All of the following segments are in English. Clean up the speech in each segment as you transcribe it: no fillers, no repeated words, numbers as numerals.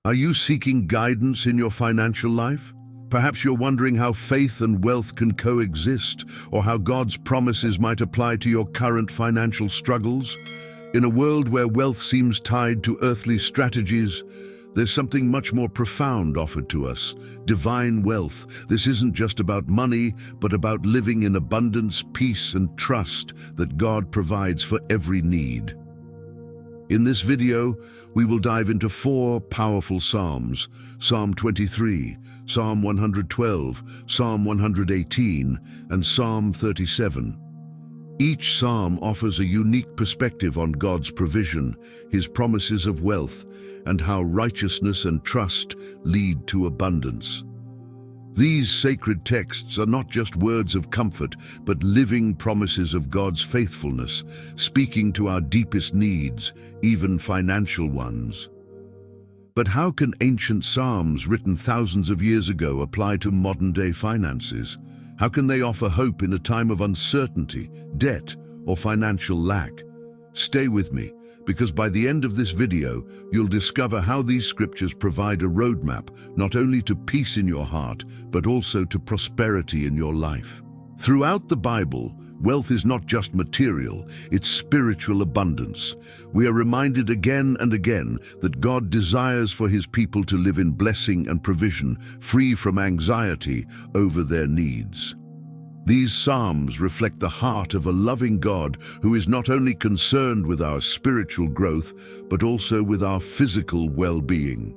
Are you seeking guidance in your financial life? Perhaps you're wondering how faith and wealth can coexist, or how God's promises might apply to your current financial struggles. In a world where wealth seems tied to earthly strategies, there's something much more profound offered to us: divine wealth. This isn't just about money, but about living in abundance, peace, and trust that God provides for every need. In this video, we will dive into 4 powerful Psalms: Psalm 23, Psalm 112, Psalm 118, and Psalm 37. Each psalm offers a unique perspective on God's provision, His promises of wealth, and how righteousness and trust lead to abundance. These sacred texts are not just words of comfort, but living promises of God's faithfulness, speaking to our deepest needs, even financial ones. But how can ancient psalms written thousands of years ago apply to modern-day finances? How can they offer hope in a time of uncertainty, debt, or financial lack? Stay with me, because by the end of this video, you'll discover how these scriptures provide a roadmap not only to peace in your heart, but also to prosperity in your life. Throughout the Bible, wealth is not just material, it's spiritual abundance. We are reminded again and again that God desires for His people to live in blessing and provision, free from anxiety over their needs. These psalms reflect the heart of a loving God who is not only concerned with our spiritual growth, but also with our physical well-being.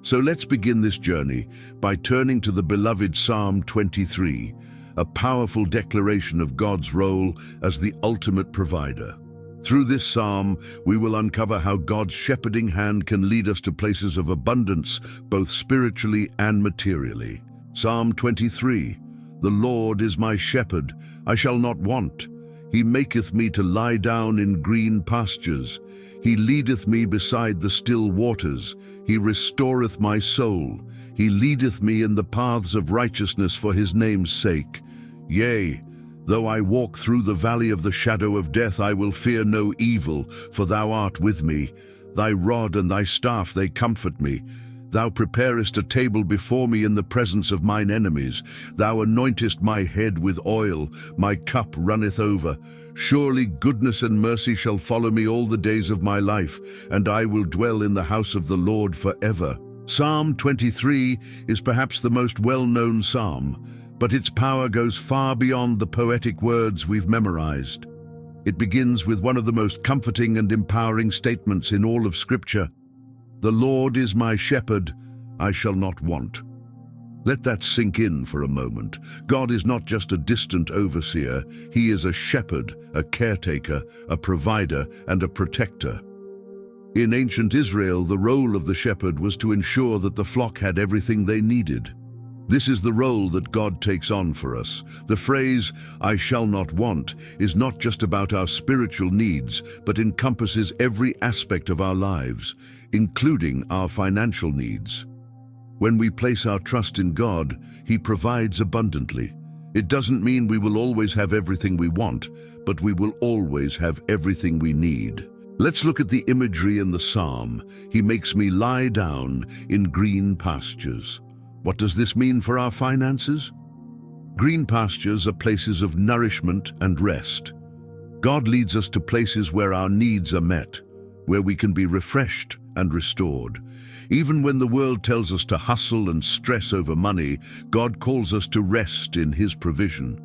So let's begin this journey by turning to the beloved Psalm 23, a powerful declaration of God's role as the ultimate provider. Through this psalm, we will uncover how God's shepherding hand can lead us to places of abundance, both spiritually and materially. Psalm 23. The Lord is my shepherd, I shall not want. He maketh me to lie down in green pastures. He leadeth me beside the still waters. He restoreth my soul. He leadeth me in the paths of righteousness for His name's sake. Yea, though I walk through the valley of the shadow of death, I will fear no evil, for Thou art with me. Thy rod and Thy staff, they comfort me. Thou preparest a table before me in the presence of mine enemies. Thou anointest my head with oil, my cup runneth over. Surely goodness and mercy shall follow me all the days of my life, and I will dwell in the house of the Lord forever. Psalm 23 is perhaps the most well-known psalm, but its power goes far beyond the poetic words we've memorized. It begins with one of the most comforting and empowering statements in all of Scripture: The Lord is my shepherd, I shall not want. Let that sink in for a moment. God is not just a distant overseer, He is a shepherd, a caretaker, a provider, and a protector. In ancient Israel, the role of the shepherd was to ensure that the flock had everything they needed. This is the role that God takes on for us. The phrase, I shall not want, is not just about our spiritual needs, but encompasses every aspect of our lives, including our financial needs. When we place our trust in God, He provides abundantly. It doesn't mean we will always have everything we want, but we will always have everything we need. Let's look at the imagery in the psalm. He makes me lie down in green pastures. What does this mean for our finances? Green pastures are places of nourishment and rest. God leads us to places where our needs are met, where we can be refreshed and restored. Even when the world tells us to hustle and stress over money, God calls us to rest in His provision.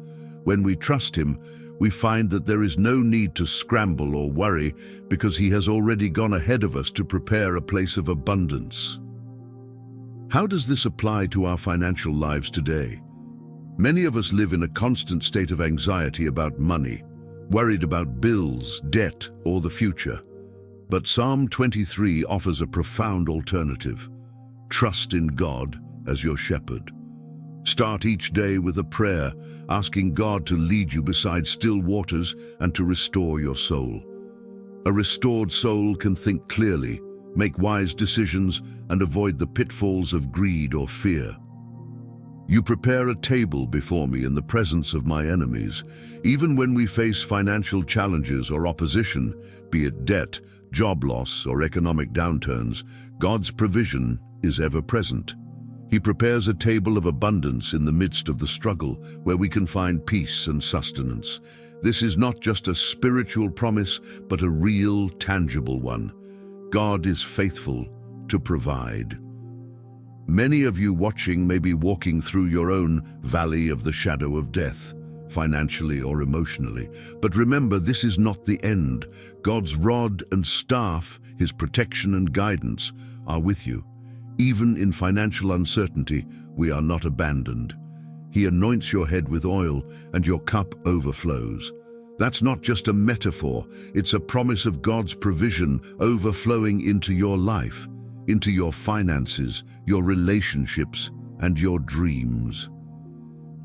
When we trust Him, we find that there is no need to scramble or worry, because He has already gone ahead of us to prepare a place of abundance. How does this apply to our financial lives today? Many of us live in a constant state of anxiety about money, worried about bills, debt, or the future. But Psalm 23 offers a profound alternative. Trust in God as your shepherd. Start each day with a prayer, asking God to lead you beside still waters and to restore your soul. A restored soul can think clearly, make wise decisions, and avoid the pitfalls of greed or fear. You prepare a table before me in the presence of my enemies. Even when we face financial challenges or opposition, be it debt, job loss, or economic downturns, God's provision is ever present. He prepares a table of abundance in the midst of the struggle, where we can find peace and sustenance. This is not just a spiritual promise, but a real, tangible one. God is faithful to provide. Many of you watching may be walking through your own valley of the shadow of death, financially or emotionally. But remember, this is not the end. God's rod and staff, His protection and guidance, are with you. Even in financial uncertainty, we are not abandoned. He anoints your head with oil, and your cup overflows. That's not just a metaphor, it's a promise of God's provision overflowing into your life, into your finances, your relationships, and your dreams.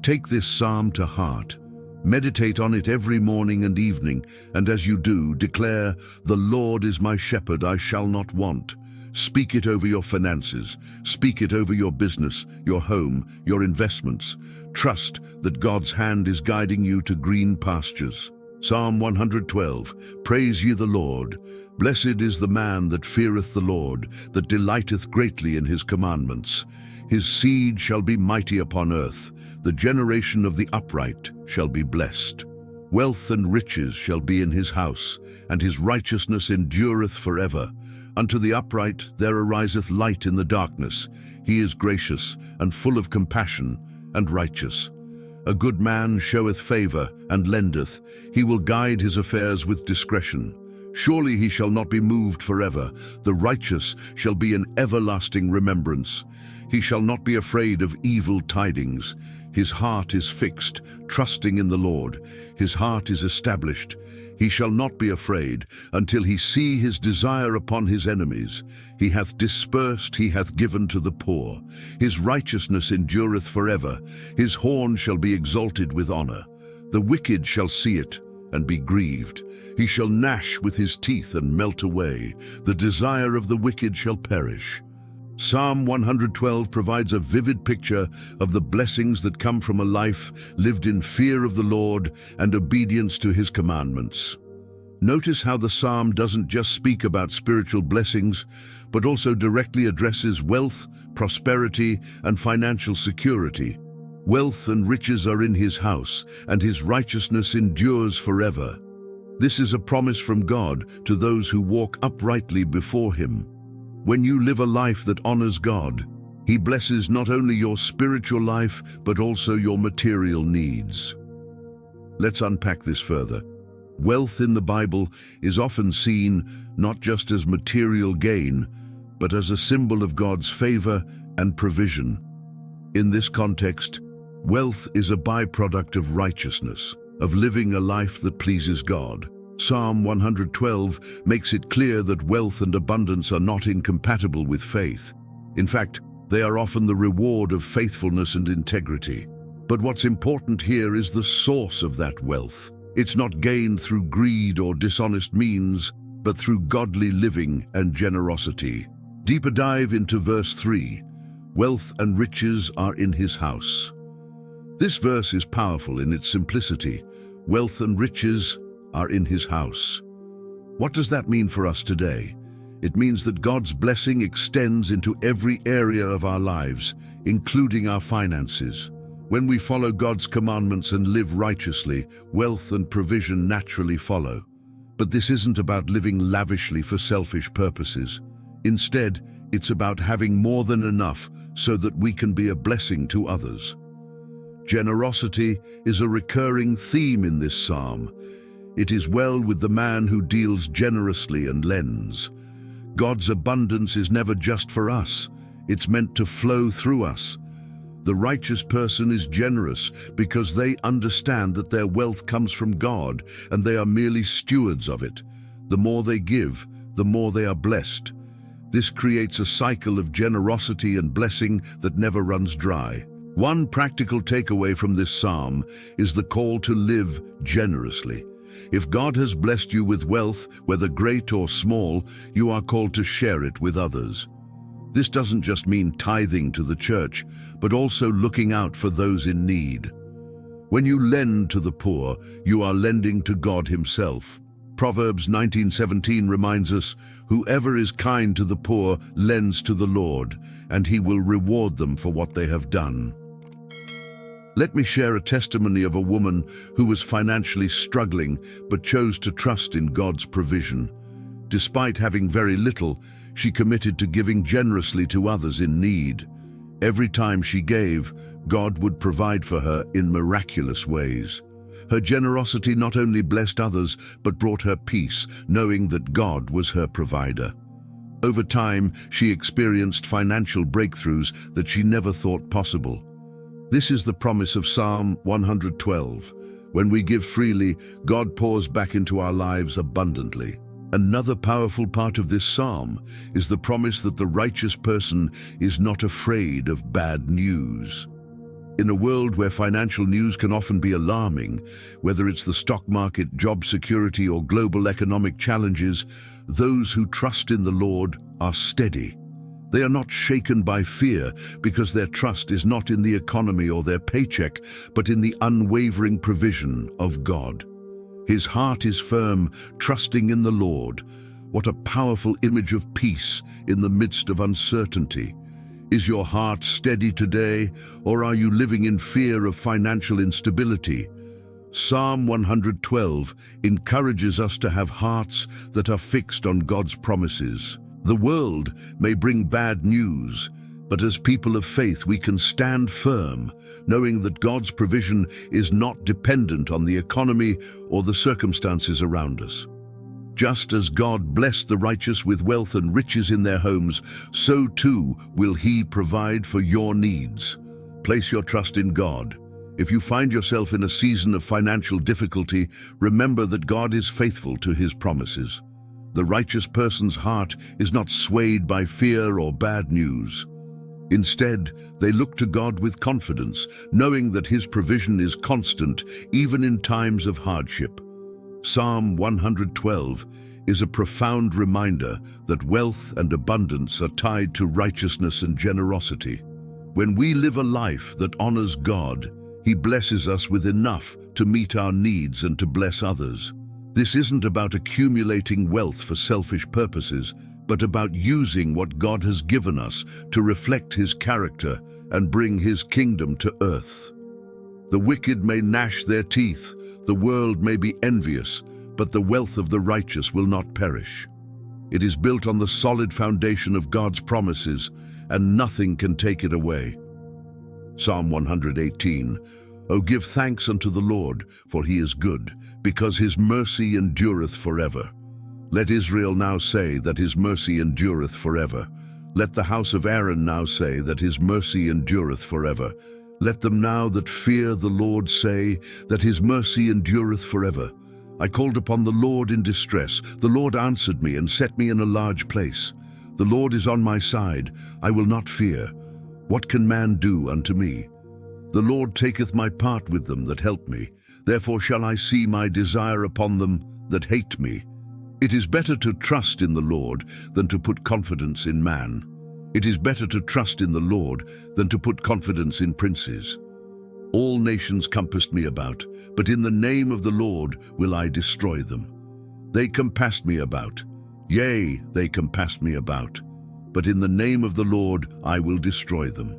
Take this psalm to heart. Meditate on it every morning and evening, and as you do, declare, "The Lord is my shepherd, I shall not want." Speak it over your finances. Speak it over your business, your home, your investments. Trust that God's hand is guiding you to green pastures. Psalm 112, Praise ye the Lord. Blessed is the man that feareth the Lord, that delighteth greatly in his commandments. His seed shall be mighty upon earth. The generation of the upright shall be blessed. Wealth and riches shall be in his house, and his righteousness endureth forever. Unto the upright there ariseth light in the darkness. He is gracious, and full of compassion, and righteous. A good man showeth favor, and lendeth. He will guide his affairs with discretion. Surely he shall not be moved forever. The righteous shall be in everlasting remembrance. He shall not be afraid of evil tidings. His heart is fixed, trusting in the Lord. His heart is established. He shall not be afraid, until he see his desire upon his enemies. He hath dispersed, he hath given to the poor. His righteousness endureth forever. His horn shall be exalted with honor. The wicked shall see it, and be grieved. He shall gnash with his teeth and melt away. The desire of the wicked shall perish. Psalm 112 provides a vivid picture of the blessings that come from a life lived in fear of the Lord and obedience to His commandments. Notice how the psalm doesn't just speak about spiritual blessings, but also directly addresses wealth, prosperity, and financial security. Wealth and riches are in His house, and His righteousness endures forever. This is a promise from God to those who walk uprightly before Him. When you live a life that honors God, He blesses not only your spiritual life, but also your material needs. Let's unpack this further. Wealth in the Bible is often seen not just as material gain, but as a symbol of God's favor and provision. In this context, wealth is a byproduct of righteousness, of living a life that pleases God. Psalm 112 makes it clear that wealth and abundance are not incompatible with faith. In fact, they are often the reward of faithfulness and integrity. But what's important here is the source of that wealth. It's not gained through greed or dishonest means, but through godly living and generosity. Deeper dive into verse 3. Wealth and riches are in His house. This verse is powerful in its simplicity. Wealth and riches are in His house. What does that mean for us today? It means that God's blessing extends into every area of our lives, including our finances. When we follow God's commandments and live righteously, wealth and provision naturally follow. But this isn't about living lavishly for selfish purposes. Instead, it's about having more than enough so that we can be a blessing to others. Generosity is a recurring theme in this psalm. It is well with the man who deals generously and lends. God's abundance is never just for us. It's meant to flow through us. The righteous person is generous because they understand that their wealth comes from God and they are merely stewards of it. The more they give, the more they are blessed. This creates a cycle of generosity and blessing that never runs dry. One practical takeaway from this psalm is the call to live generously. If God has blessed you with wealth, whether great or small, you are called to share it with others. This doesn't just mean tithing to the church, but also looking out for those in need. When you lend to the poor, you are lending to God Himself. Proverbs 19:17 reminds us, "Whoever is kind to the poor lends to the Lord, and He will reward them for what they have done." Let me share a testimony of a woman who was financially struggling but chose to trust in God's provision. Despite having very little, she committed to giving generously to others in need. Every time she gave, God would provide for her in miraculous ways. Her generosity not only blessed others, but brought her peace, knowing that God was her provider. Over time, she experienced financial breakthroughs that she never thought possible. This is the promise of Psalm 112. When we give freely, God pours back into our lives abundantly. Another powerful part of this psalm is the promise that the righteous person is not afraid of bad news. In a world where financial news can often be alarming, whether it's the stock market, job security, or global economic challenges, those who trust in the Lord are steady. They are not shaken by fear because their trust is not in the economy or their paycheck, but in the unwavering provision of God. His heart is firm, trusting in the Lord. What a powerful image of peace in the midst of uncertainty. Is your heart steady today, or are you living in fear of financial instability? Psalm 112 encourages us to have hearts that are fixed on God's promises. The world may bring bad news, but as people of faith we can stand firm, knowing that God's provision is not dependent on the economy or the circumstances around us. Just as God blessed the righteous with wealth and riches in their homes, so too will He provide for your needs. Place your trust in God. If you find yourself in a season of financial difficulty, remember that God is faithful to His promises. The righteous person's heart is not swayed by fear or bad news. Instead, they look to God with confidence, knowing that His provision is constant even in times of hardship. Psalm 112 is a profound reminder that wealth and abundance are tied to righteousness and generosity. When we live a life that honors God, He blesses us with enough to meet our needs and to bless others. This isn't about accumulating wealth for selfish purposes, but about using what God has given us to reflect His character and bring His kingdom to earth. The wicked may gnash their teeth, the world may be envious, but the wealth of the righteous will not perish. It is built on the solid foundation of God's promises, and nothing can take it away. Psalm 118. O give thanks unto the Lord, for He is good, because His mercy endureth forever. Let Israel now say that His mercy endureth forever. Let the house of Aaron now say that His mercy endureth forever. Let them now that fear the Lord say that His mercy endureth forever. I called upon the Lord in distress. The Lord answered me and set me in a large place. The Lord is on my side. I will not fear. What can man do unto me? The Lord taketh my part with them that help me. Therefore shall I see my desire upon them that hate me. It is better to trust in the Lord than to put confidence in man. It is better to trust in the Lord than to put confidence in princes. All nations compassed me about, but in the name of the Lord will I destroy them. They compassed me about, yea, they compassed me about, but in the name of the Lord I will destroy them.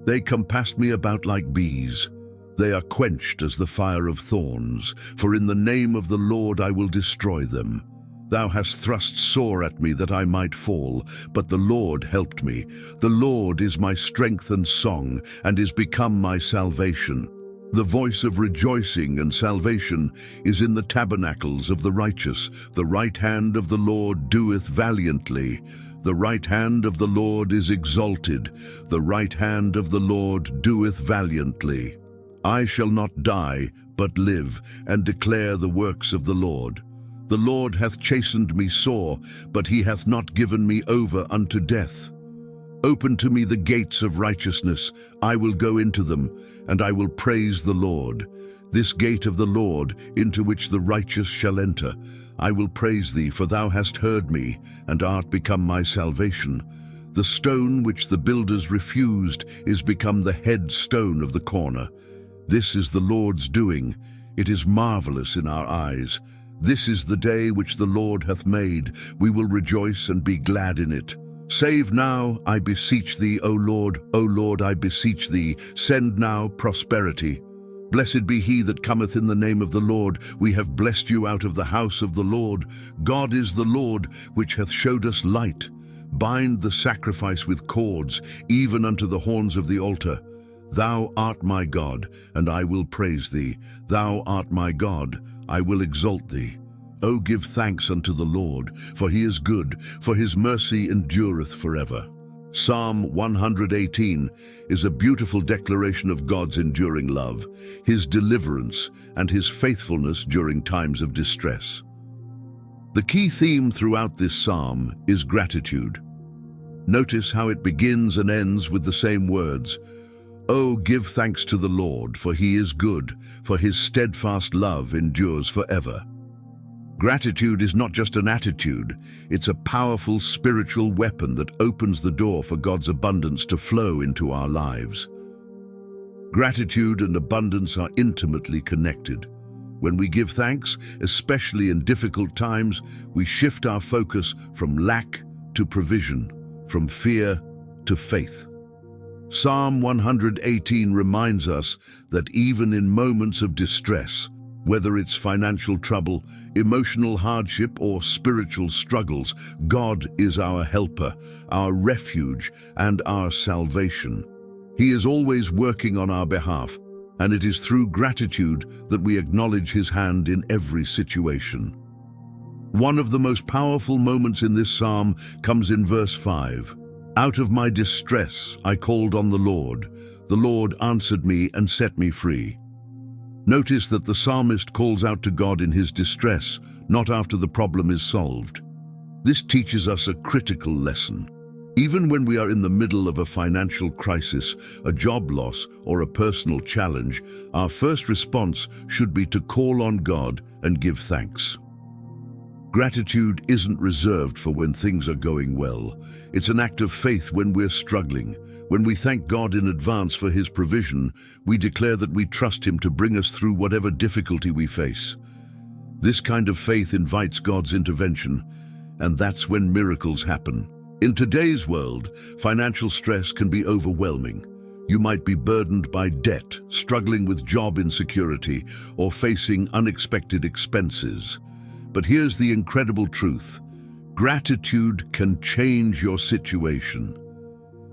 They compassed me about like bees. They are quenched as the fire of thorns, for in the name of the Lord I will destroy them. Thou hast thrust sore at me that I might fall, but the Lord helped me. The Lord is my strength and song, and is become my salvation. The voice of rejoicing and salvation is in the tabernacles of the righteous. The right hand of the Lord doeth valiantly. The right hand of the Lord is exalted. The right hand of the Lord doeth valiantly. I shall not die, but live, and declare the works of the Lord. The Lord hath chastened me sore, but He hath not given me over unto death. Open to me the gates of righteousness. I will go into them, and I will praise the Lord. This gate of the Lord, into which the righteous shall enter. I will praise Thee, for Thou hast heard me, and art become my salvation. The stone which the builders refused is become the head stone of the corner. This is the Lord's doing. It is marvelous in our eyes. This is the day which the Lord hath made. We will rejoice and be glad in it. Save now, I beseech thee, O Lord, I beseech thee. Send now prosperity. Blessed be he that cometh in the name of the Lord. We have blessed you out of the house of the Lord. God is the Lord, which hath showed us light. Bind the sacrifice with cords, even unto the horns of the altar. Thou art my God, and I will praise thee. Thou art my God, I will exalt thee. O give thanks unto the Lord, for he is good, for his mercy endureth forever. Psalm 118 is a beautiful declaration of God's enduring love, his deliverance, and his faithfulness during times of distress. The key theme throughout this psalm is gratitude. Notice how it begins and ends with the same words. O give thanks to the Lord, for he is good, for his steadfast love endures forever. Gratitude is not just an attitude, it's a powerful spiritual weapon that opens the door for God's abundance to flow into our lives. Gratitude and abundance are intimately connected. When we give thanks, especially in difficult times, we shift our focus from lack to provision, from fear to faith. Psalm 118 reminds us that even in moments of distress, whether it's financial trouble, emotional hardship, or spiritual struggles, God is our helper, our refuge, and our salvation. He is always working on our behalf, and it is through gratitude that we acknowledge his hand in every situation. One of the most powerful moments in this psalm comes in verse 5. Out of my distress I called on the Lord. The Lord answered me and set me free. Notice that the psalmist calls out to God in his distress, not after the problem is solved. This teaches us a critical lesson. Even when we are in the middle of a financial crisis, a job loss, or a personal challenge, our first response should be to call on God and give thanks. Gratitude isn't reserved for when things are going well. It's an act of faith when we're struggling. When we thank God in advance for his provision, we declare that we trust him to bring us through whatever difficulty we face. This kind of faith invites God's intervention, and that's when miracles happen. In today's world, financial stress can be overwhelming. You might be burdened by debt, struggling with job insecurity, or facing unexpected expenses. But here's the incredible truth. Gratitude can change your situation.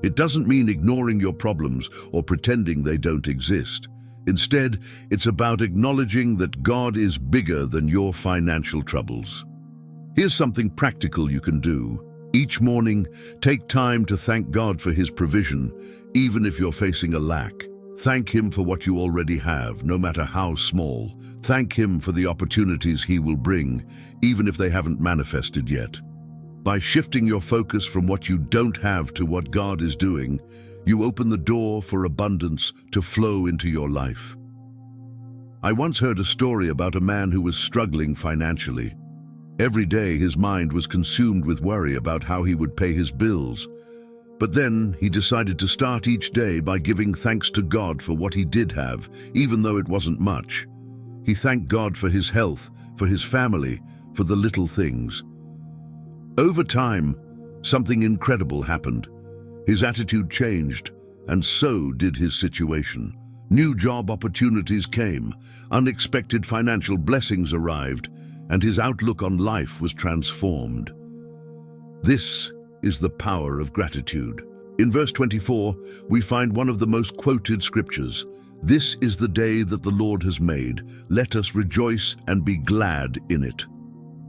It doesn't mean ignoring your problems or pretending they don't exist. Instead, it's about acknowledging that God is bigger than your financial troubles. Here's something practical you can do. Each morning, take time to thank God for his provision, even if you're facing a lack. Thank him for what you already have, no matter how small. Thank him for the opportunities he will bring, even if they haven't manifested yet. By shifting your focus from what you don't have to what God is doing, you open the door for abundance to flow into your life. I once heard a story about a man who was struggling financially. Every day his mind was consumed with worry about how he would pay his bills. But then he decided to start each day by giving thanks to God for what he did have, even though it wasn't much. He thanked God for his health, for his family, for the little things. Over time, something incredible happened. His attitude changed, and so did his situation. New job opportunities came, unexpected financial blessings arrived, and his outlook on life was transformed. This is the power of gratitude. In verse 24, we find one of the most quoted scriptures. This is the day that the Lord has made. Let us rejoice and be glad in it.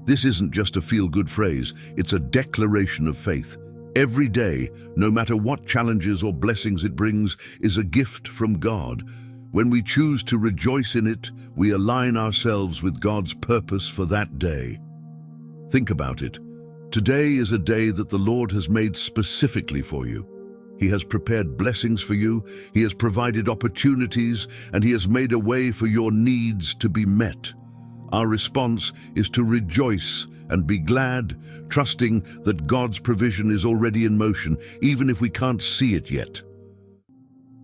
This isn't just a feel-good phrase, it's a declaration of faith. Every day, no matter what challenges or blessings it brings, is a gift from God. When we choose to rejoice in it, we align ourselves with God's purpose for that day. Think about it. Today is a day that the Lord has made specifically for you. He has prepared blessings for you, he has provided opportunities, and he has made a way for your needs to be met. Our response is to rejoice and be glad, trusting that God's provision is already in motion, even if we can't see it yet.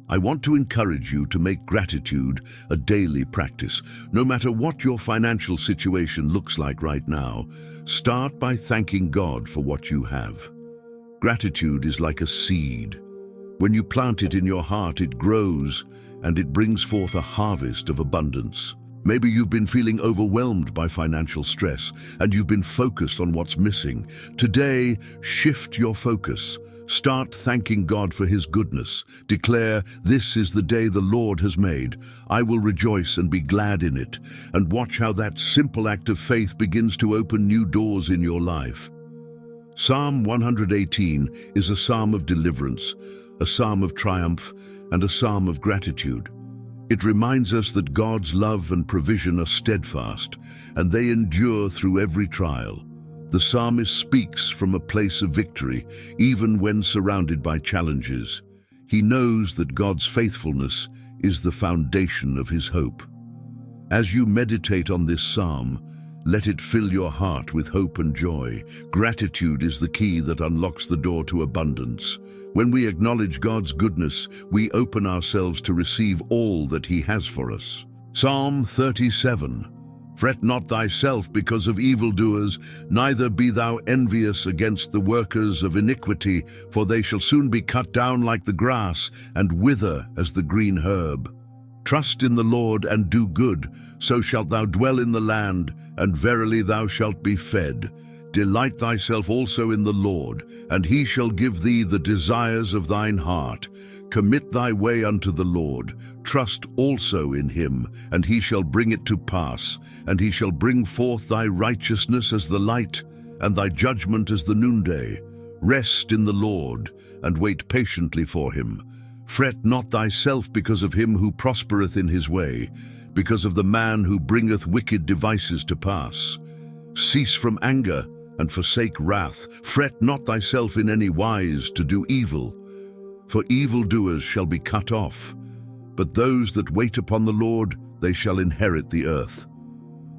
I want to encourage you to make gratitude a daily practice. No matter what your financial situation looks like right now, start by thanking God for what you have. Gratitude is like a seed. When you plant it in your heart, it grows and it brings forth a harvest of abundance. Maybe you've been feeling overwhelmed by financial stress and you've been focused on what's missing. Today, shift your focus. Start thanking God for His goodness. Declare, "This is the day the Lord has made. I will rejoice and be glad in it." And watch how that simple act of faith begins to open new doors in your life. Psalm 118 is a psalm of deliverance, a psalm of triumph, and a psalm of gratitude. It reminds us that God's love and provision are steadfast, and they endure through every trial. The psalmist speaks from a place of victory, even when surrounded by challenges. He knows that God's faithfulness is the foundation of his hope. As you meditate on this psalm, let it fill your heart with hope and joy. Gratitude is the key that unlocks the door to abundance. When we acknowledge God's goodness, we open ourselves to receive all that He has for us. Psalm 37. Fret not thyself because of evildoers, neither be thou envious against the workers of iniquity, for they shall soon be cut down like the grass, and wither as the green herb. Trust in the Lord and do good, so shalt thou dwell in the land, and verily thou shalt be fed. Delight thyself also in the Lord, and He shall give thee the desires of thine heart. Commit thy way unto the Lord. Trust also in Him, and He shall bring it to pass. And He shall bring forth thy righteousness as the light, and thy judgment as the noonday. Rest in the Lord, and wait patiently for Him. Fret not thyself because of him who prospereth in his way, because of the man who bringeth wicked devices to pass. Cease from anger, and forsake wrath. Fret not thyself in any wise to do evil, for evildoers shall be cut off. But those that wait upon the Lord, they shall inherit the earth.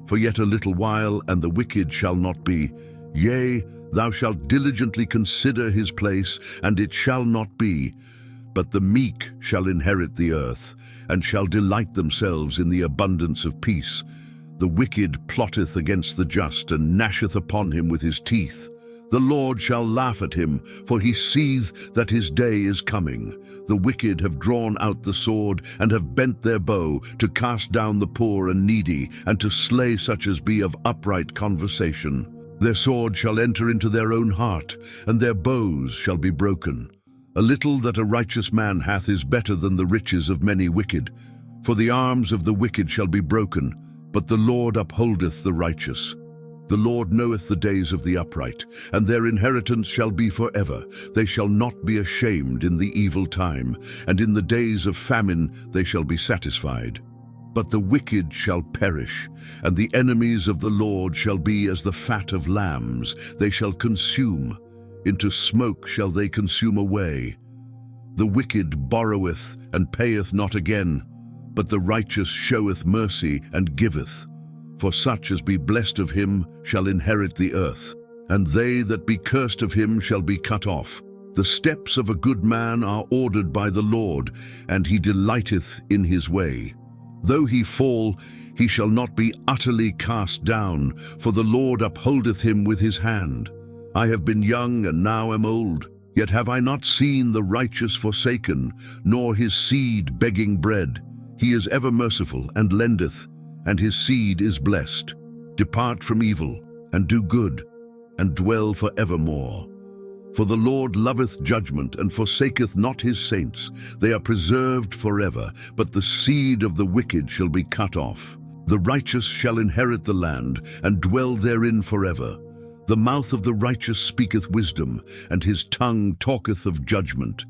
For yet a little while, and the wicked shall not be. Yea, thou shalt diligently consider his place, and it shall not be. But the meek shall inherit the earth, and shall delight themselves in the abundance of peace. The wicked plotteth against the just, and gnasheth upon him with his teeth. The Lord shall laugh at him, for he seeth that his day is coming. The wicked have drawn out the sword, and have bent their bow, to cast down the poor and needy, and to slay such as be of upright conversation. Their sword shall enter into their own heart, and their bows shall be broken. A little that a righteous man hath is better than the riches of many wicked. For the arms of the wicked shall be broken, but the Lord upholdeth the righteous. The Lord knoweth the days of the upright, and their inheritance shall be forever. They shall not be ashamed in the evil time, and in the days of famine they shall be satisfied. But the wicked shall perish, and the enemies of the Lord shall be as the fat of lambs. They shall consume. Into smoke shall they consume away. The wicked borroweth and payeth not again, but the righteous showeth mercy and giveth. For such as be blessed of him shall inherit the earth, and they that be cursed of him shall be cut off. The steps of a good man are ordered by the Lord, and he delighteth in his way. Though he fall, he shall not be utterly cast down, for the Lord upholdeth him with his hand. I have been young and now am old, yet have I not seen the righteous forsaken, nor his seed begging bread. He is ever merciful and lendeth, and his seed is blessed. Depart from evil, and do good, and dwell for evermore. For the Lord loveth judgment, and forsaketh not his saints. They are preserved forever, but the seed of the wicked shall be cut off. The righteous shall inherit the land, and dwell therein forever. The mouth of the righteous speaketh wisdom, and his tongue talketh of judgment.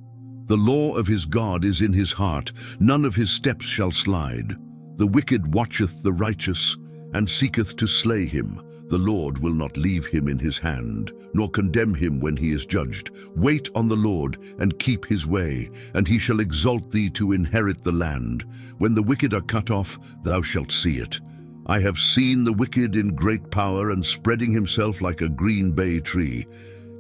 The law of his God is in his heart, none of his steps shall slide. The wicked watcheth the righteous, and seeketh to slay him. The Lord will not leave him in his hand, nor condemn him when he is judged. Wait on the Lord, and keep his way, and he shall exalt thee to inherit the land. When the wicked are cut off, thou shalt see it. I have seen the wicked in great power and spreading himself like a green bay tree.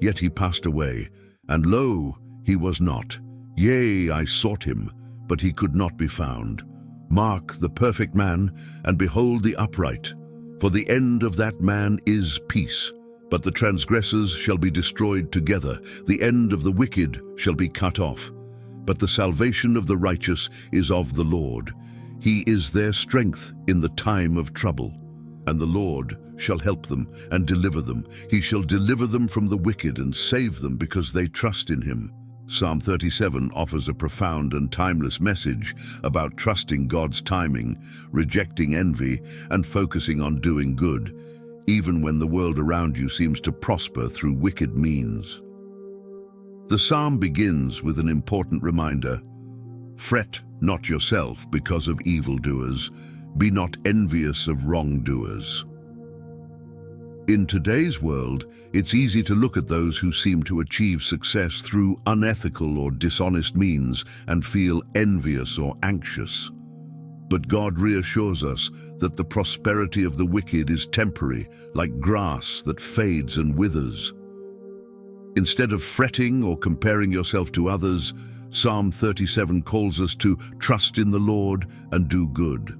Yet he passed away, and lo, he was not. Yea, I sought him, but he could not be found. Mark the perfect man, and behold the upright. For the end of that man is peace. But the transgressors shall be destroyed together. The end of the wicked shall be cut off. But the salvation of the righteous is of the Lord. He is their strength in the time of trouble. And the Lord shall help them and deliver them. He shall deliver them from the wicked and save them because they trust in him. Psalm 37 offers a profound and timeless message about trusting God's timing, rejecting envy, and focusing on doing good, even when the world around you seems to prosper through wicked means. The psalm begins with an important reminder: fret not yourself because of evildoers, be not envious of wrongdoers. In today's world, it's easy to look at those who seem to achieve success through unethical or dishonest means and feel envious or anxious. But God reassures us that the prosperity of the wicked is temporary, like grass that fades and withers. Instead of fretting or comparing yourself to others, Psalm 37 calls us to trust in the Lord and do good.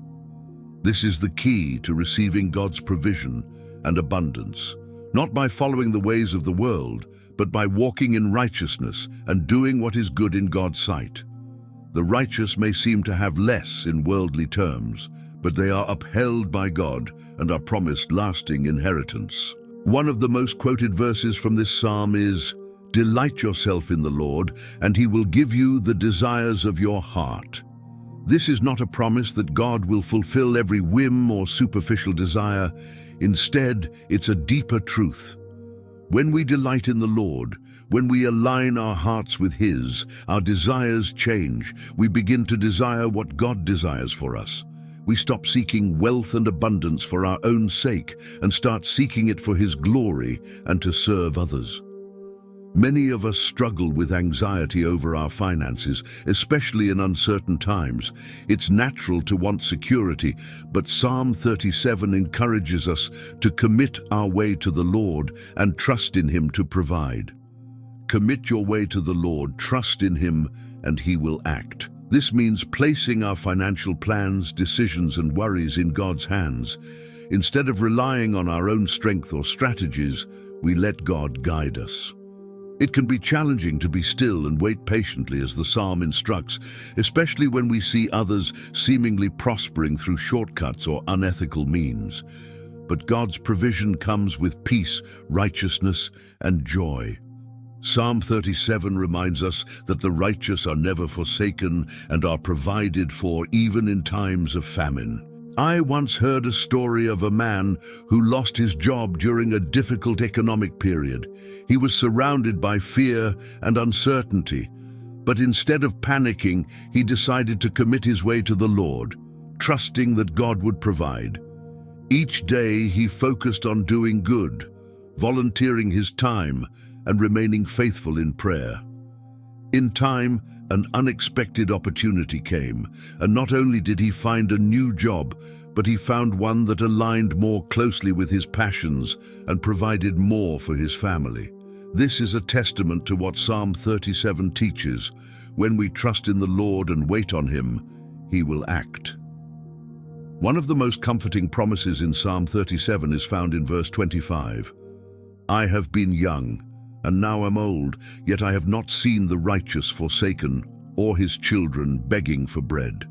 This is the key to receiving God's provision and abundance, not by following the ways of the world, but by walking in righteousness and doing what is good in God's sight. The righteous may seem to have less in worldly terms, but they are upheld by God and are promised lasting inheritance. One of the most quoted verses from this psalm is, "Delight yourself in the Lord, and he will give you the desires of your heart." This is not a promise that God will fulfill every whim or superficial desire. Instead, it's a deeper truth. When we delight in the Lord, when we align our hearts with His, our desires change. We begin to desire what God desires for us. We stop seeking wealth and abundance for our own sake and start seeking it for His glory and to serve others. Many of us struggle with anxiety over our finances, especially in uncertain times. It's natural to want security, but Psalm 37 encourages us to commit our way to the Lord and trust in Him to provide. Commit your way to the Lord, trust in Him, and He will act. This means placing our financial plans, decisions, and worries in God's hands. Instead of relying on our own strength or strategies, we let God guide us. It can be challenging to be still and wait patiently as the psalm instructs, especially when we see others seemingly prospering through shortcuts or unethical means. But God's provision comes with peace, righteousness, and joy. Psalm 37 reminds us that the righteous are never forsaken and are provided for even in times of famine. I once heard a story of a man who lost his job during a difficult economic period. He was surrounded by fear and uncertainty, but instead of panicking, he decided to commit his way to the Lord, trusting that God would provide. Each day he focused on doing good, volunteering his time, and remaining faithful in prayer. In time, an unexpected opportunity came, and not only did he find a new job, but he found one that aligned more closely with his passions and provided more for his family. This is a testament to what Psalm 37 teaches. When we trust in the Lord and wait on Him, He will act. One of the most comforting promises in Psalm 37 is found in verse 25. "I have been young, and now am old, yet I have not seen the righteous forsaken, or his children begging for bread."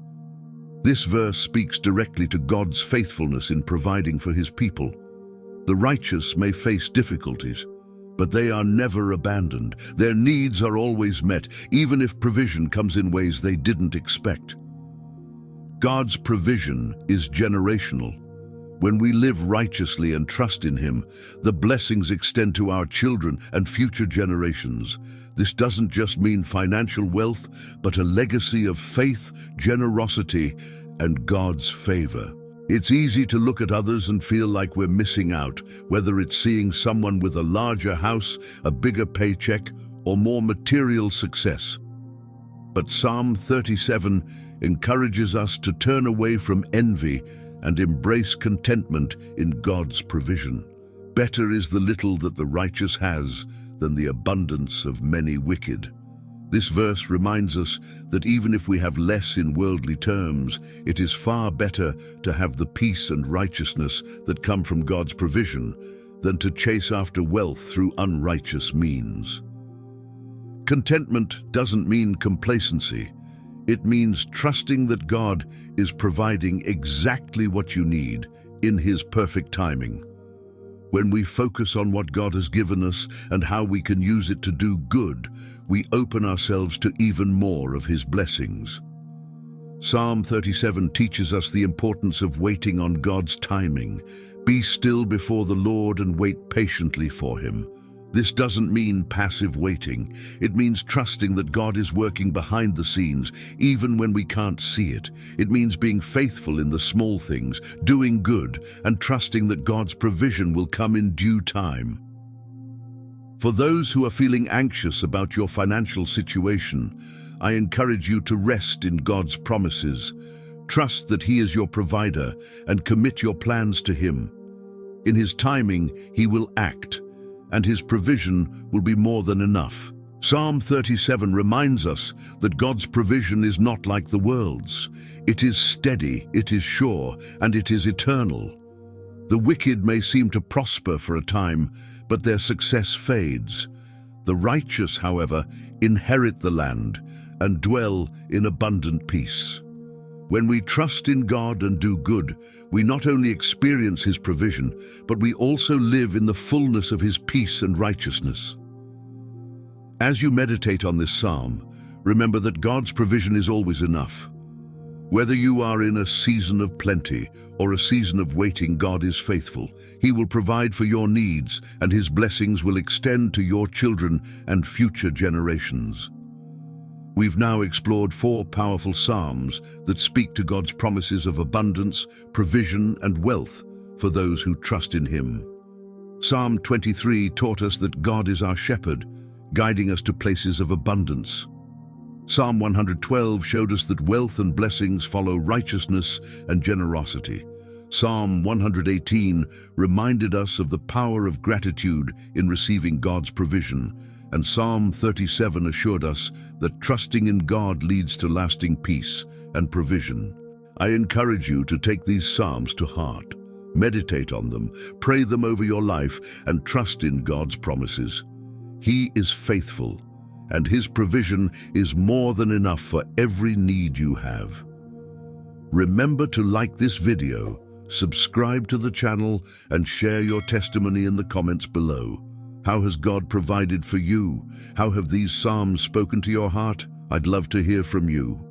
This verse speaks directly to God's faithfulness in providing for His people. The righteous may face difficulties, but they are never abandoned. Their needs are always met, even if provision comes in ways they didn't expect. God's provision is generational. When we live righteously and trust in Him, the blessings extend to our children and future generations. This doesn't just mean financial wealth, but a legacy of faith, generosity, and God's favor. It's easy to look at others and feel like we're missing out, whether it's seeing someone with a larger house, a bigger paycheck, or more material success. But Psalm 37 encourages us to turn away from envy and embrace contentment in God's provision. Better is the little that the righteous has than the abundance of many wicked. This verse reminds us that even if we have less in worldly terms, it is far better to have the peace and righteousness that come from God's provision than to chase after wealth through unrighteous means. Contentment doesn't mean complacency. It means trusting that God is providing exactly what you need in His perfect timing. When we focus on what God has given us and how we can use it to do good, we open ourselves to even more of His blessings. Psalm 37 teaches us the importance of waiting on God's timing. Be still before the Lord and wait patiently for Him. This doesn't mean passive waiting. It means trusting that God is working behind the scenes, even when we can't see it. It means being faithful in the small things, doing good, and trusting that God's provision will come in due time. For those who are feeling anxious about your financial situation, I encourage you to rest in God's promises. Trust that He is your provider and commit your plans to Him. In His timing, He will act, and His provision will be more than enough. Psalm 37 reminds us that God's provision is not like the world's. It is steady, it is sure, and it is eternal. The wicked may seem to prosper for a time, but their success fades. The righteous, however, inherit the land and dwell in abundant peace. When we trust in God and do good, we not only experience His provision, but we also live in the fullness of His peace and righteousness. As you meditate on this psalm, remember that God's provision is always enough. Whether you are in a season of plenty or a season of waiting, God is faithful. He will provide for your needs, and His blessings will extend to your children and future generations. We've now explored 4 powerful psalms that speak to God's promises of abundance, provision, and wealth for those who trust in Him. Psalm 23 taught us that God is our shepherd, guiding us to places of abundance. Psalm 112 showed us that wealth and blessings follow righteousness and generosity. Psalm 118 reminded us of the power of gratitude in receiving God's provision. And Psalm 37 assured us that trusting in God leads to lasting peace and provision. I encourage you to take these psalms to heart. Meditate on them, pray them over your life, and trust in God's promises. He is faithful, and His provision is more than enough for every need you have. Remember to like this video, subscribe to the channel, and share your testimony in the comments below. How has God provided for you? How have these psalms spoken to your heart? I'd love to hear from you.